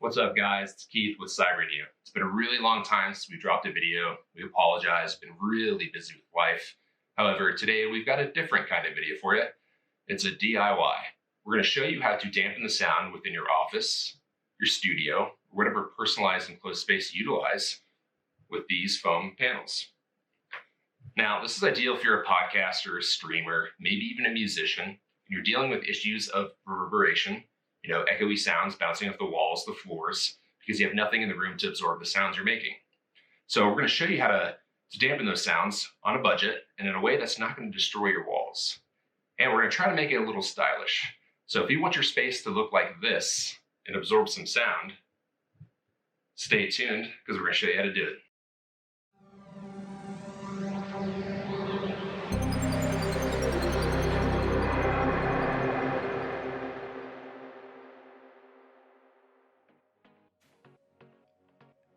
What's up, guys? It's Keith with CyberNew. It's been a really long time since we dropped a video. We apologize. Been really busy with life. However, today we've got a different kind of video for you. It's a DIY. We're going to show you how to dampen the sound within your office, your studio, or whatever personalized and closed space you utilize with these foam panels. Now, this is ideal if you're a podcaster, a streamer, maybe even a musician, and you're dealing with issues of reverberation, echoey sounds bouncing off the walls, the floors, because you have nothing in the room to absorb the sounds you're making. So we're going to show you how to dampen those sounds on a budget and in a way that's not going to destroy your walls. And we're going to try to make it a little stylish. So if you want your space to look like this and absorb some sound, stay tuned because we're going to show you how to do it.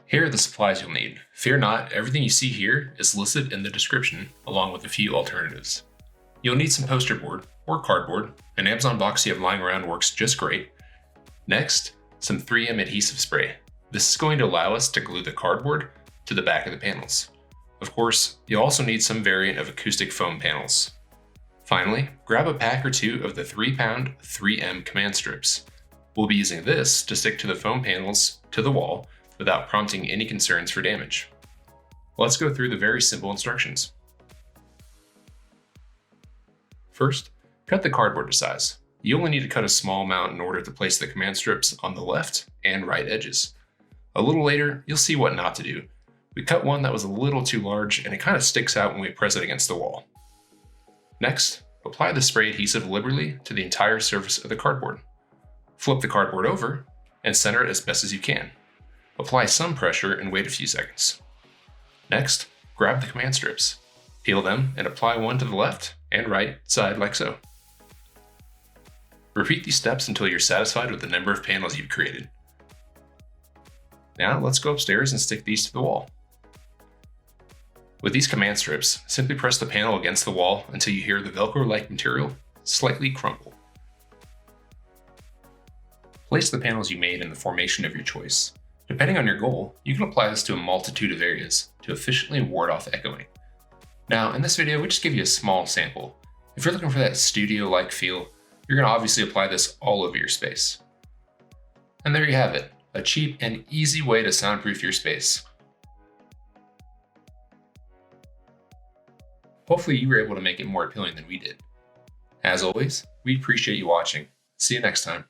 Here are the supplies you'll need. Fear not, everything you see here is listed in the description, along with a few alternatives. You'll need some poster board or cardboard. An Amazon box you have lying around works just great. Next, some 3M adhesive spray. This is going to allow us to glue the cardboard to the back of the panels. Of course, you'll also need some variant of acoustic foam panels. Finally, grab a pack or two of the 3-pound 3M command strips. We'll be using this to stick to the foam panels to the wall without prompting any concerns for damage. Let's go through the very simple instructions. First, cut the cardboard to size. You only need to cut a small amount in order to place the command strips on the left and right edges. A little later, you'll see what not to do. We cut one that was a little too large and it kind of sticks out when we press it against the wall. Next, apply the spray adhesive liberally to the entire surface of the cardboard. Flip the cardboard over and center it as best as you can. Apply some pressure and wait a few seconds. Next, grab the command strips, peel them and apply one to the left and right side like so. Repeat these steps until you're satisfied with the number of panels you've created. Now let's go upstairs and stick these to the wall. With these command strips, simply press the panel against the wall until you hear the Velcro-like material slightly crumple. Place the panels you made in the formation of your choice. Depending on your goal, you can apply this to a multitude of areas to efficiently ward off echoing. Now, in this video, we just give you a small sample. If you're looking for that studio-like feel, you're going to obviously apply this all over your space. And there you have it, a cheap and easy way to soundproof your space. Hopefully you were able to make it more appealing than we did. As always, we appreciate you watching. See you next time.